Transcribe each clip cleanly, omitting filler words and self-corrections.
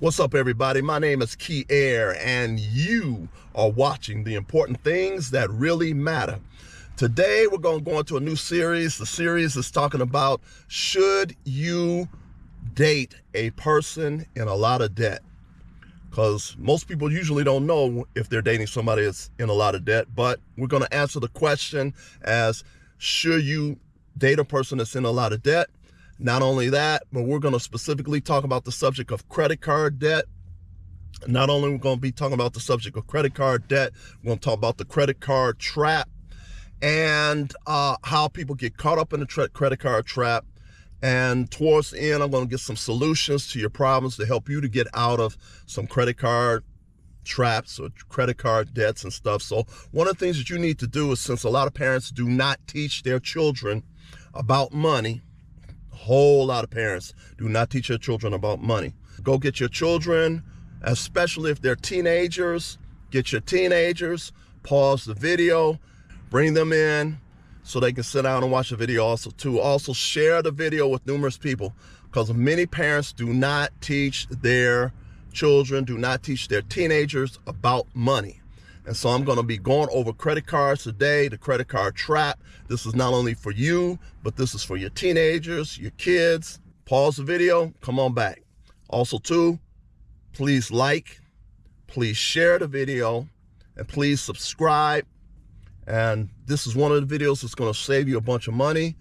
What's up, everybody? My name is Key Air, and you are watching The Important Things That Really Matter. Today, we're going to go into a new series. The series is talking about, should you date a person in a lot of debt? Because most people usually don't know if they're dating somebody that's in a lot of debt, but we're going to answer the question as, should you date a person that's in a lot of debt? Not only that, but we're going to specifically talk about the subject of credit card debt. Not only are we going to be talking about the subject of credit card debt, we're going to talk about the credit card trap and how people get caught up in the credit card trap. And towards the end, I'm going to get some solutions to your problems to help you to get out of some credit card traps or credit card debts and stuff. So one of the things that you need to do is, since a lot of parents do not teach their children about money, a whole lot of parents do not teach their children about money. Go get your children, especially if they're teenagers, get your teenagers, pause the video, bring them in so they can sit down and watch the video also too. Also share the video with numerous people, because many parents do not teach their children, do not teach their teenagers about money. And so I'm going to be going over credit cards today, the credit card trap. This is not only for you, but this is for your teenagers, your kids. Pause the video, come on back. Also too, please like, please share the video, and please subscribe. And this is one of the videos that's going to save you a bunch of money,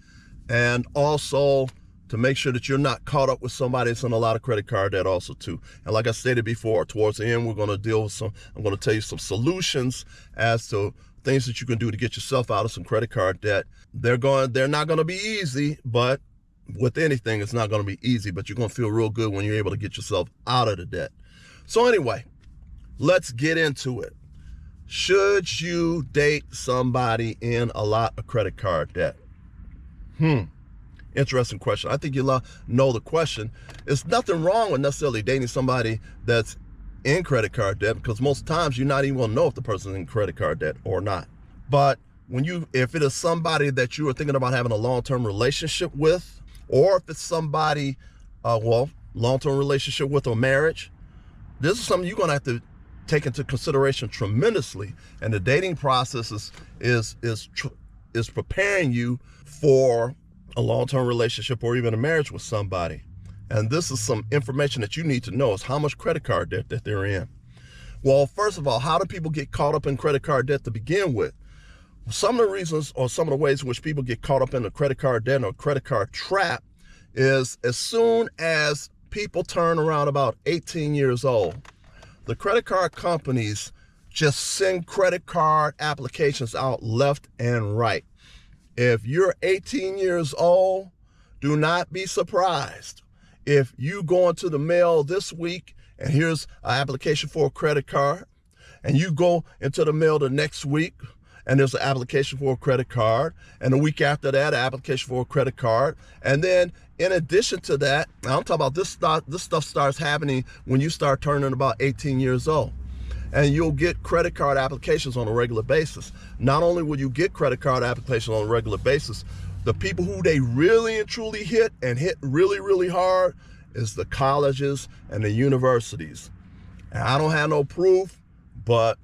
and also to make sure that you're not caught up with somebody that's in a lot of credit card debt also too. And like I stated before, towards the end, we're going to deal with I'm going to tell you some solutions as to things that you can do to get yourself out of some credit card debt. They're not going to be easy, but with anything, it's not going to be easy, but you're going to feel real good when you're able to get yourself out of the debt. So anyway, let's get into it. Should you date somebody in a lot of credit card debt? Interesting question. I think you know the question. There's nothing wrong with necessarily dating somebody that's in credit card debt, because most times you're not even going to know if the person's in credit card debt or not. But if it is somebody that you are thinking about having a long-term relationship with, or if it's somebody, long-term relationship with or marriage, this is something you're going to have to take into consideration tremendously. And the dating process is preparing you for a long-term relationship or even a marriage with somebody. And this is some information that you need to know, is how much credit card debt that they're in. Well, first of all, how do people get caught up in credit card debt to begin with? Some of the reasons, or some of the ways in which people get caught up in the credit card debt or credit card trap, is as soon as people turn around about 18 years old, the credit card companies just send credit card applications out left and right. If you're 18 years old, do not be surprised if you go into the mail this week and here's an application for a credit card, and you go into the mail the next week and there's an application for a credit card, and the week after that, an application for a credit card. And then in addition to that, I'm talking about this stuff starts happening when you start turning about 18 years old. And you'll get credit card applications on a regular basis. Not only will you get credit card applications on a regular basis, the people who they really and truly hit really, really hard is the colleges and the universities. And I don't have no proof, but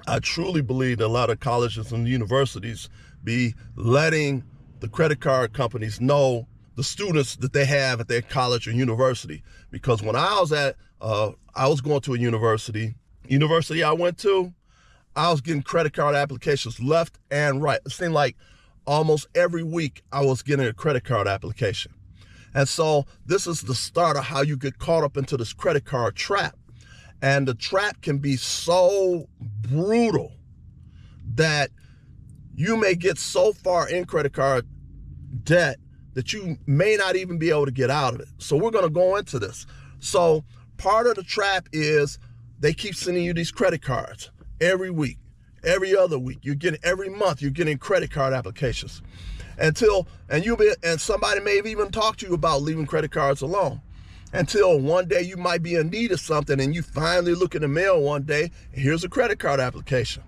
I truly believe that a lot of colleges and universities be letting the credit card companies know the students that they have at their college or university. Because when I was going to a university I went to, I was getting credit card applications left and right. It seemed like almost every week I was getting a credit card application. And so this is the start of how you get caught up into this credit card trap. And the trap can be so brutal that you may get so far in credit card debt that you may not even be able to get out of it. So we're going to go into this. So part of the trap is they keep sending you these credit cards every week, every other week. Every month you're getting credit card applications and somebody may have even talked to you about leaving credit cards alone, until one day you might be in need of something and you finally look in the mail one day and here's a credit card application.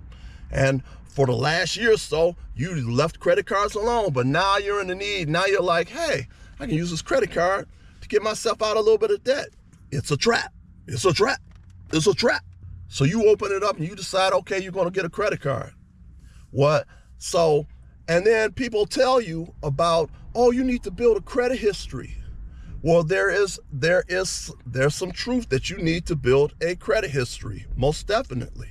And for the last year or so, you left credit cards alone, but now you're in the need. Now you're like, hey, I can use this credit card to get myself out a little bit of debt. It's a trap. It's a trap. It's a trap. So you open it up and you decide, okay, you're going to get a credit card. What? So, and then people tell you about, oh, you need to build a credit history. Well, there's some truth that you need to build a credit history. Most definitely.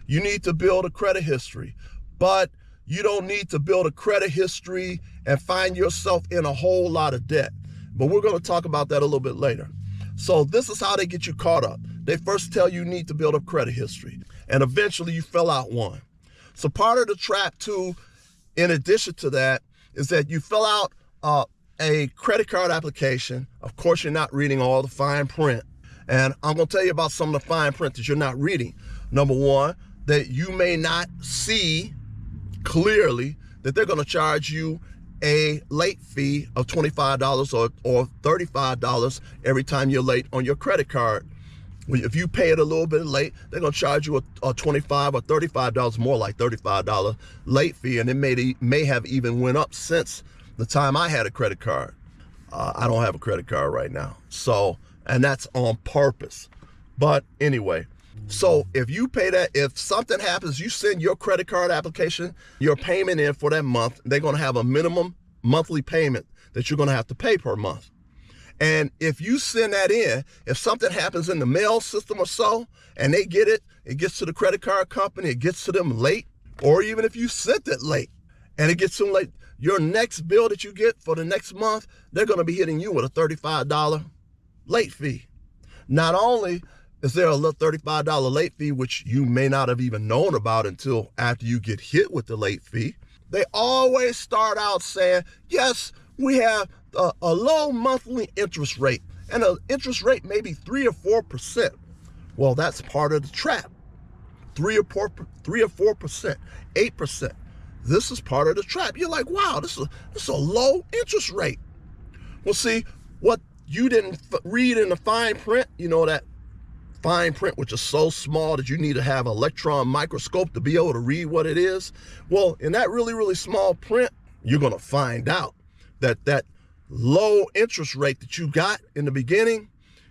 You need to build a credit history, but you don't need to build a credit history and find yourself in a whole lot of debt. But we're going to talk about that a little bit later. So this is how they get you caught up. They first tell you need to build a credit history, and eventually you fill out one. So part of the trap too, in addition to that, is that you fill out a credit card application. Of course, you're not reading all the fine print. And I'm going to tell you about some of the fine print that you're not reading. Number one, that you may not see clearly that they're going to charge you a late fee of $25 or $35 every time you're late on your credit card. If you pay it a little bit late, they're going to charge you a $25 or $35, more like $35 late fee. And it may have even went up since the time I had a credit card. I don't have a credit card right now. So, and that's on purpose. But anyway, so if you pay that, if something happens, you send your credit card application, your payment in for that month, they're going to have a minimum monthly payment that you're going to have to pay per month. And if you send that in, if something happens in the mail system or so, and they get it, it gets to the credit card company, it gets to them late, or even if you sent it late and it gets to them late, your next bill that you get for the next month, they're going to be hitting you with a $35 late fee. Not only is there a little $35 late fee, which you may not have even known about until after you get hit with the late fee, they always start out saying, yes, we have a low monthly interest rate, and the interest rate may be 3 or 4%. Well, that's part of the trap. 3 or 4%, 8%. This is part of the trap. You're like, wow, this is a low interest rate. Well, see, what you didn't read in the fine print, you know, that fine print, which is so small that you need to have an electron microscope to be able to read what it is. Well, in that really, really small print, you're going to find out that that low interest rate that you got in the beginning,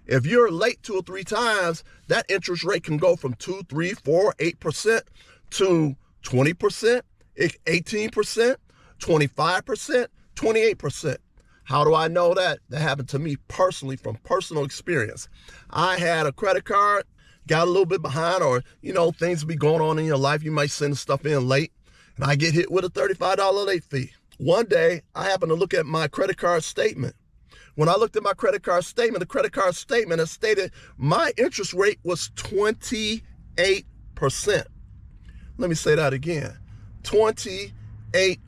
if you're late 2 or 3 times, that interest rate can go from 2, 3, 4, 8% to 20%, 18%, 25%, 28%. How do I know that? That happened to me personally from personal experience. I had a credit card, got a little bit behind, or, you know, things be going on in your life. You might send stuff in late, and I get hit with a $35 late fee. One day, I happened to look at my credit card statement. When I looked at my credit card statement, the credit card statement had stated my interest rate was 28%. Let me say that again. 28%.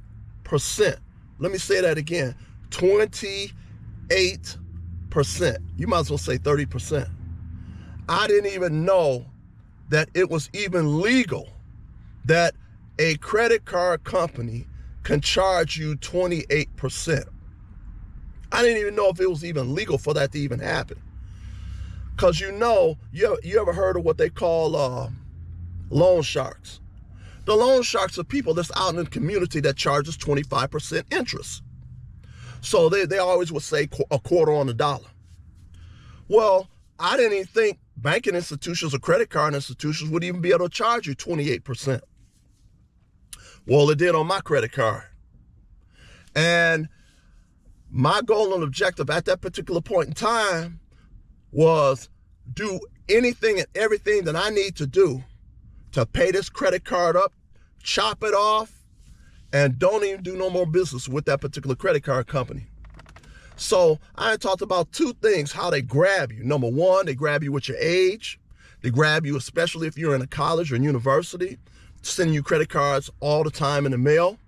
Let me say that again. 28%. You might as well say 30%. I didn't even know that it was even legal that a credit card company can charge you 28%. I didn't even know if it was even legal for that to even happen. Because you know, you ever heard of what they call loan sharks? The loan sharks are people that's out in the community that charges 25% interest. So they always would say a quarter on the dollar. Well, I didn't even think banking institutions or credit card institutions would even be able to charge you 28%. Well, it did on my credit card. And my goal and objective at that particular point in time was do anything and everything that I need to do to pay this credit card up, chop it off, and don't even do no more business with that particular credit card company. So I talked about 2 things, how they grab you. Number one, they grab you with your age. They grab you, especially if you're in a college or university, sending you credit cards all the time in the mail.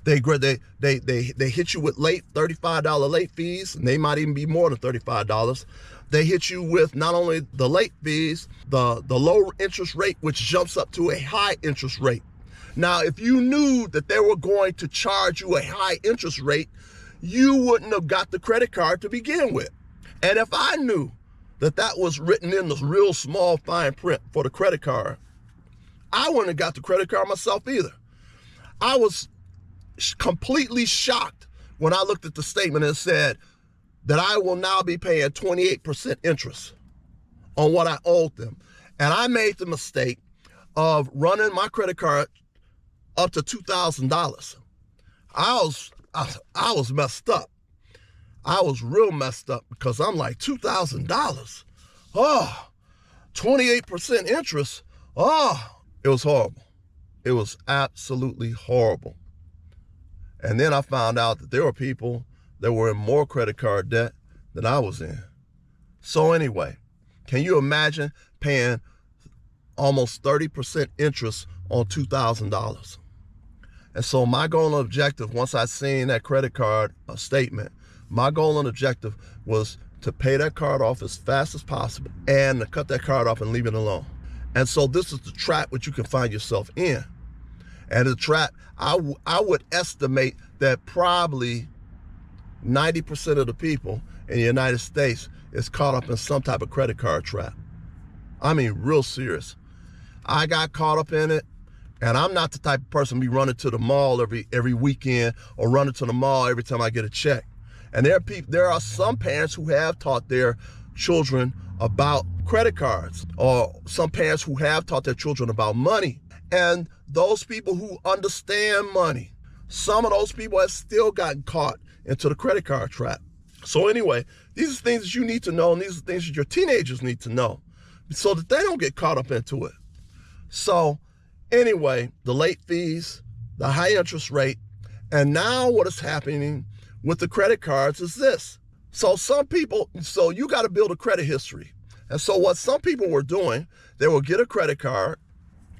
They hit you with late $35 late fees, and they might even be more than $35. They hit you with not only the late fees, the low interest rate, which jumps up to a high interest rate. Now, if you knew that they were going to charge you a high interest rate, you wouldn't have got the credit card to begin with. And if I knew that that was written in the real small fine print for the credit card, I wouldn't have got the credit card myself either. I was completely shocked when I looked at the statement and said that I will now be paying 28% interest on what I owed them. And I made the mistake of running my credit card up to $2,000. I was messed up. I was real messed up because I'm like, $2,000? Oh, 28% interest. Oh, it was horrible. It was absolutely horrible. And then I found out that there were people that were in more credit card debt than I was in. So anyway, can you imagine paying almost 30% interest on $2,000? And so my goal and objective, once I seen that credit card statement, my goal and objective was to pay that card off as fast as possible and to cut that card off and leave it alone. And so this is the trap which you can find yourself in. And the trap, I would estimate that probably 90% of the people in the United States is caught up in some type of credit card trap. I mean, real serious. I got caught up in it, and I'm not the type of person to be running to the mall every weekend or running to the mall every time I get a check. And there are some parents who have taught their children about credit cards, or some parents who have taught their children about money. And those people who understand money, some of those people have still gotten caught into the credit card trap. So anyway, these are things that you need to know, and these are things that your teenagers need to know so that they don't get caught up into it. So anyway, the late fees, the high interest rate, and now what is happening with the credit cards is this. So you got to build a credit history. And so what some people were doing, they will get a credit card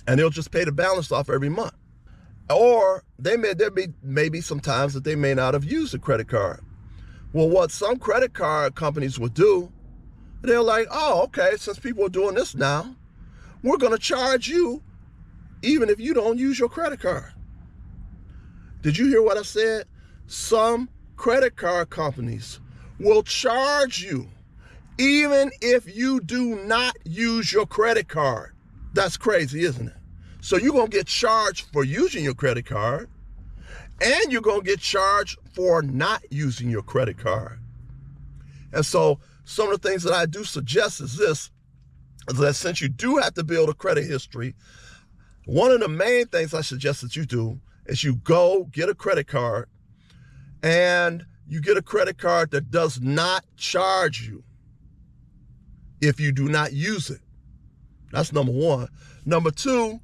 and they'll just pay the balance off every month. Or there may be some times that they may not have used a credit card. Well, what some credit card companies would do, they're like, oh, okay, since people are doing this now, we're going to charge you even if you don't use your credit card. Did you hear what I said? Some credit card companies will charge you even if you do not use your credit card. That's crazy, isn't it? So you're going to get charged for using your credit card, and you're going to get charged for not using your credit card. And so some of the things that I do suggest is this, is that since you do have to build a credit history, one of the main things I suggest that you do is you go get a credit card, and you get a credit card that does not charge you if you do not use it. That's number one. Number two,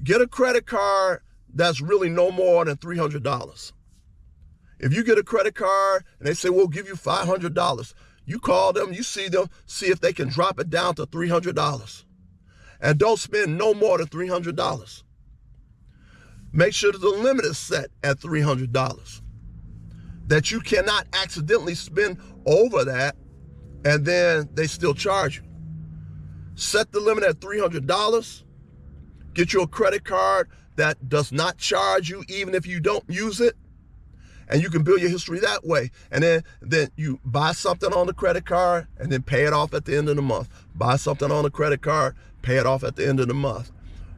get a credit card that's really no more than $300. If you get a credit card and they say, we'll give you $500, you call them, you see them, see if they can drop it down to $300. And don't spend no more than $300. Make sure that the limit is set at $300. That you cannot accidentally spend over that and then they still charge you. Set the limit at $300. Get you a credit card that does not charge you even if you don't use it. And you can build your history that way. And then you buy something on the credit card and then pay it off at the end of the month. Buy something on the credit card, pay it off at the end of the month.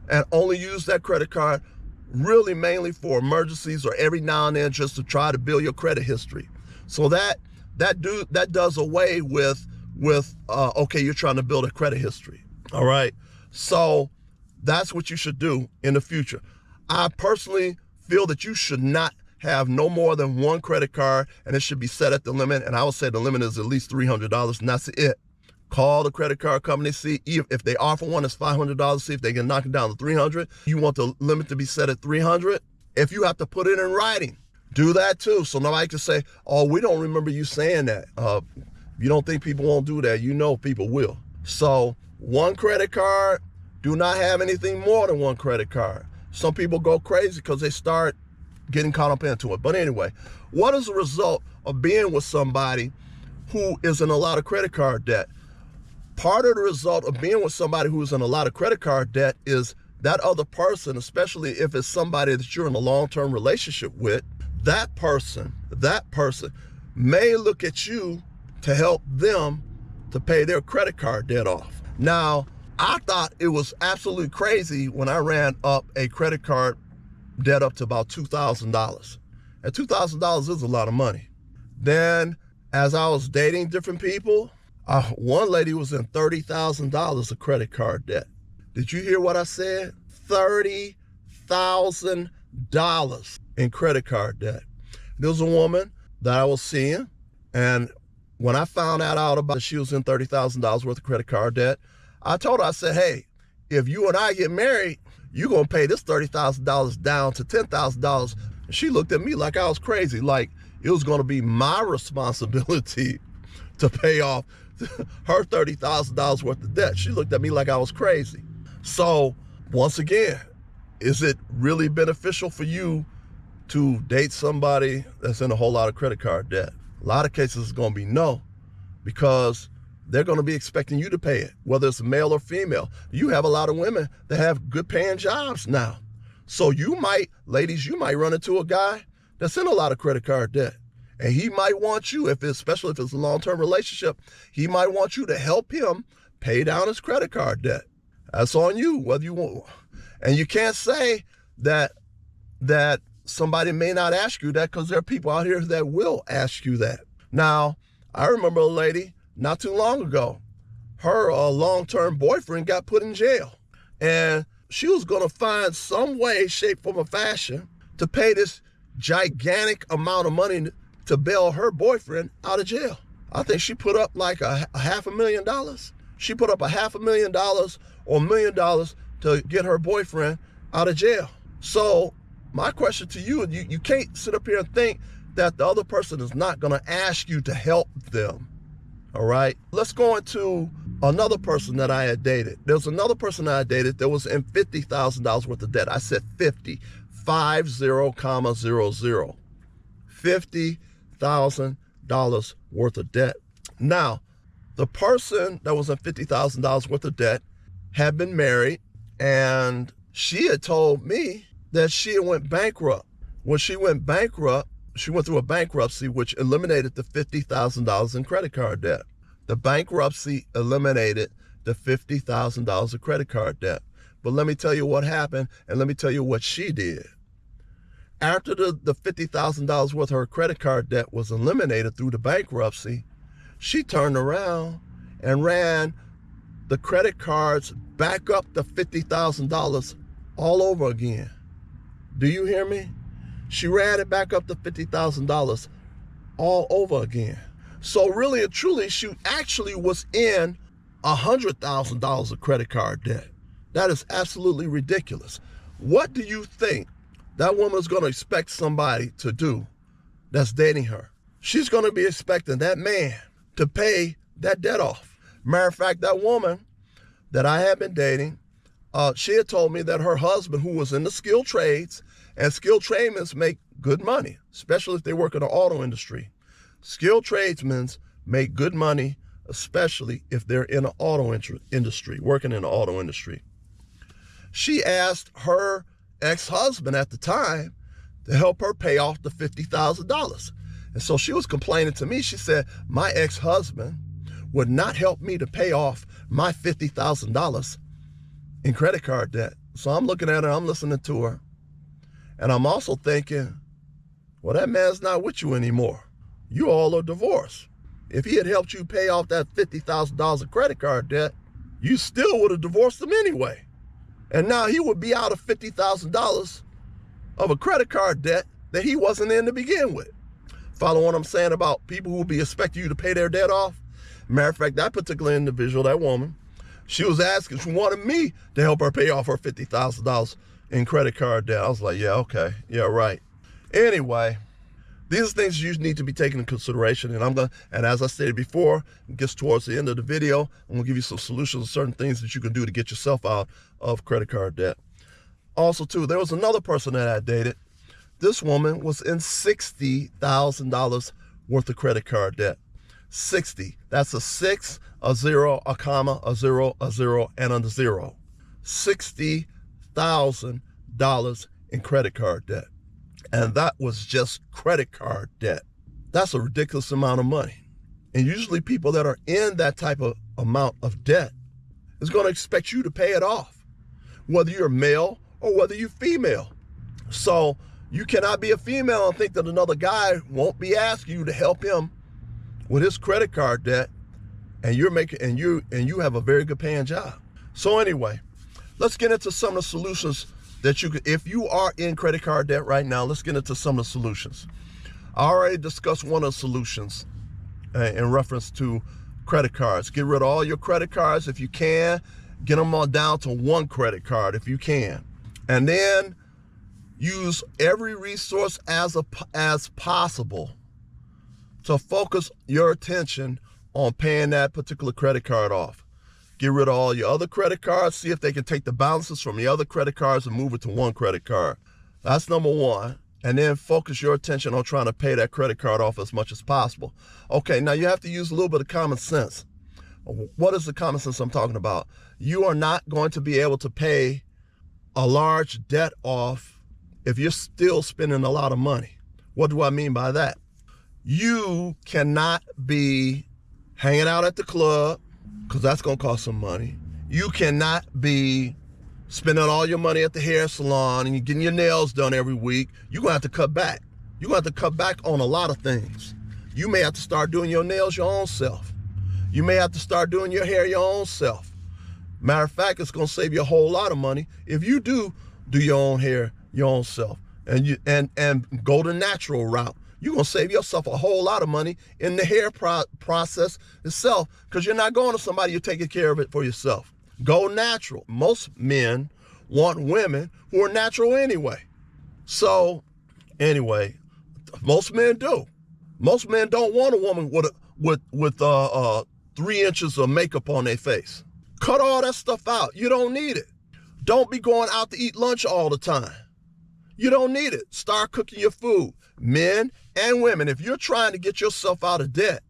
And only use that credit card really mainly for emergencies or every now and then just to try to build your credit history. So that does away with okay, you're trying to build a credit history. All right. So that's what you should do in the future. I personally feel that you should not have no more than one credit card, and it should be set at the limit. And I would say the limit is at least $300, and that's it. Call the credit card company, see if they offer one that's $500, see if they can knock it down to $300. You want the limit to be set at $300. If you have to put it in writing, do that too. So nobody can say, oh, we don't remember you saying that. You don't think people won't do that. You know people will. So one credit card, do not have anything more than one credit card. Some people go crazy because they start getting caught up into it. But anyway, what is the result of being with somebody who is in a lot of credit card debt? Part of the result of being with somebody who's in a lot of credit card debt is that other person, especially if it's somebody that you're in a long-term relationship with, that person may look at you to help them to pay their credit card debt off. Now, I thought it was absolutely crazy when I ran up a credit card debt up to about $2,000. And $2,000 is a lot of money. Then, as I was dating different people, One lady was in $30,000 of credit card debt. Did you hear what I said? $30,000 in credit card debt. There was a woman that I was seeing, and when I found out about she was in $30,000 worth of credit card debt, I told her, I said, hey, if you and I get married, you're going to pay this $30,000 down to $10,000. And she looked at me like I was crazy, like it was going to be my responsibility to pay off her $30,000 worth of debt. She looked at me like I was crazy. So once again, is it really beneficial for you to date somebody that's in a whole lot of credit card debt? A lot of cases it's going to be no, because they're going to be expecting you to pay it, whether it's male or female. You have a lot of women that have good paying jobs now. So you might, ladies, you might run into a guy that's in a lot of credit card debt. And he might want you, especially if it's a long-term relationship, he might want you to help him pay down his credit card debt. That's on you, whether you want. And you can't say that somebody may not ask you that, because there are people out here that will ask you that. Now, I remember a lady not too long ago, her long-term boyfriend got put in jail. And she was going to find some way, shape, form, or fashion to pay this gigantic amount of money to bail her boyfriend out of jail. I think she put up like a $500,000. She put up $500,000 or $1 million to get her boyfriend out of jail. So my question to you, you can't sit up here and think that the other person is not going to ask you to help them. All right, let's go into another person that I had dated. There was another person I dated that was in $50,000 worth of debt. I said 50, 50,000, $50,000 worth of debt. Now, the person that was in $50,000 worth of debt had been married, and she had told me that she had went bankrupt. When she went bankrupt, she went through a bankruptcy, which eliminated the $50,000 in credit card debt. The bankruptcy eliminated the $50,000 of credit card debt. But let me tell you what happened, and let me tell you what she did. After the $50,000 worth of her credit card debt was eliminated through the bankruptcy, she turned around and ran the credit cards back up to $50,000 all over again. Do you hear me? She ran it back up to $50,000 all over again. So really and truly, she actually was in $100,000 of credit card debt. That is absolutely ridiculous. What do you think that woman is going to expect somebody to do that's dating her? She's going to be expecting that man to pay that debt off. Matter of fact, that woman that I had been dating, she had told me that her husband, who was in the skilled trades, and skilled tradesmen make good money, especially if they work in the auto industry. Skilled tradesmen make good money, especially if they're in the auto industry, working in the auto industry. She asked her ex-husband at the time to help her pay off the $50,000. And so she was complaining to me. She said, my ex-husband would not help me to pay off my $50,000 in credit card debt. So I'm looking at her, I'm listening to her. And I'm also thinking, well, that man's not with you anymore. You all are divorced. If he had helped you pay off that $50,000 of credit card debt, you still would have divorced him anyway. And now he would be out of $50,000 of a credit card debt that he wasn't in to begin with. Follow what I'm saying about people who will be expecting you to pay their debt off? Matter of fact, that particular individual, that woman, she was asking, she wanted me to help her pay off her $50,000 in credit card debt. I was like, yeah, okay, yeah, right. Anyway, these are things you need to be taken into consideration. And as I stated before, it gets towards the end of the video, I'm gonna give you some solutions to certain things that you can do to get yourself out of credit card debt. Also too, there was another person that I dated. This woman was in $60,000 worth of credit card debt. 60, that's a 6, a 0, a comma, a 0, a 0, and a 0. $60,000 in credit card debt. And that was just credit card debt. That's a ridiculous amount of money. And usually people that are in that type of amount of debt is going to expect you to pay it off, whether you're male or whether you're female. So you cannot be a female and think that another guy won't be asking you to help him with his credit card debt and you're making, and you have a very good paying job. So anyway, let's get into some of the solutions that you could, if you are in credit card debt right now, let's get into some of the solutions. I already discussed one of the solutions in reference to credit cards. Get rid of all your credit cards if you can. Get them all down to one credit card if you can. And then use every resource as possible to focus your attention on paying that particular credit card off. Get rid of all your other credit cards. See if they can take the balances from the other credit cards and move it to one credit card. That's number one. And then focus your attention on trying to pay that credit card off as much as possible. Okay, now you have to use a little bit of common sense. What is the common sense I'm talking about? You are not going to be able to pay a large debt off if you're still spending a lot of money. What do I mean by that? You cannot be hanging out at the club, because that's going to cost some money. You cannot be spending all your money at the hair salon and you're getting your nails done every week. You're going to have to cut back. You're going to have to cut back on a lot of things. You may have to start doing your nails your own self. You may have to start doing your hair your own self. Matter of fact, it's going to save you a whole lot of money if you do your own hair your own self and go the natural route. You're going to save yourself a whole lot of money in the hair process itself, because you're not going to somebody, you're taking care of it for yourself. Go natural. Most men want women who are natural anyway. So anyway, most men do. Most men don't want a woman with 3 inches of makeup on their face. Cut all that stuff out. You don't need it. Don't be going out to eat lunch all the time. You don't need it. Start cooking your food. Men and women, if you're trying to get yourself out of debt,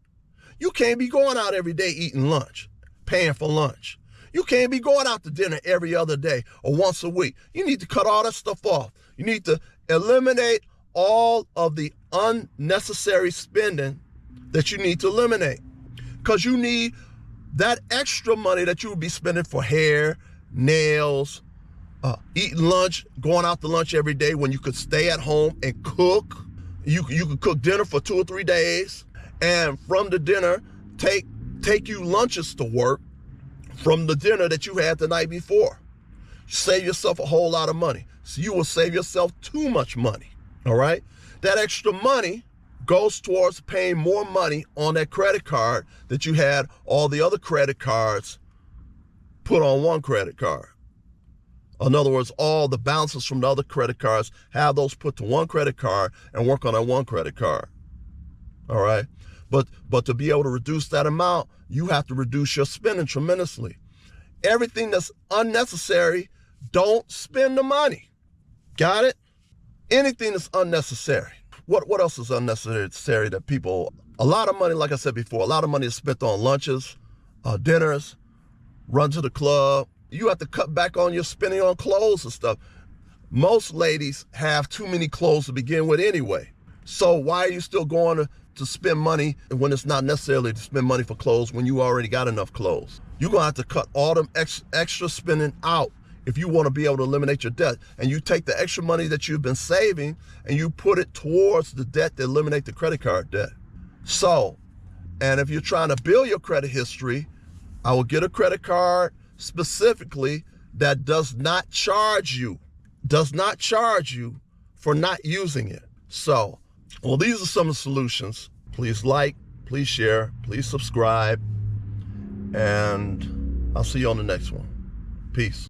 you can't be going out every day eating lunch, paying for lunch. You can't be going out to dinner every other day or once a week. You need to cut all that stuff off. You need to eliminate all of the unnecessary spending that you need to eliminate, because you need that extra money that you would be spending for hair, nails, eating lunch, going out to lunch every day when you could stay at home and cook. You could cook dinner for 2 or 3 days, and from the dinner, take you lunches to work from the dinner that you had the night before. Save yourself a whole lot of money. So you will save yourself too much money, all right? That extra money goes towards paying more money on that credit card that you had all the other credit cards put on one credit card. In other words, all the balances from the other credit cards, have those put to one credit card and work on that one credit card. All right? But to be able to reduce that amount, you have to reduce your spending tremendously. Everything that's unnecessary, don't spend the money. Got it? Anything that's unnecessary. What else is unnecessary that people, a lot of money, like I said before, a lot of money is spent on lunches, dinners, run to the club. You have to cut back on your spending on clothes and stuff. Most ladies have too many clothes to begin with anyway. So why are you still going to spend money when it's not necessarily to spend money for clothes when you already got enough clothes? You're going to have to cut all them extra spending out if you want to be able to eliminate your debt. And you take the extra money that you've been saving and you put it towards the debt to eliminate the credit card debt. So, and if you're trying to build your credit history, I will get a credit card specifically that does not charge you for not using it. So, well, these are some of the solutions. Please like, please share, please subscribe, and I'll see you on the next one. Peace.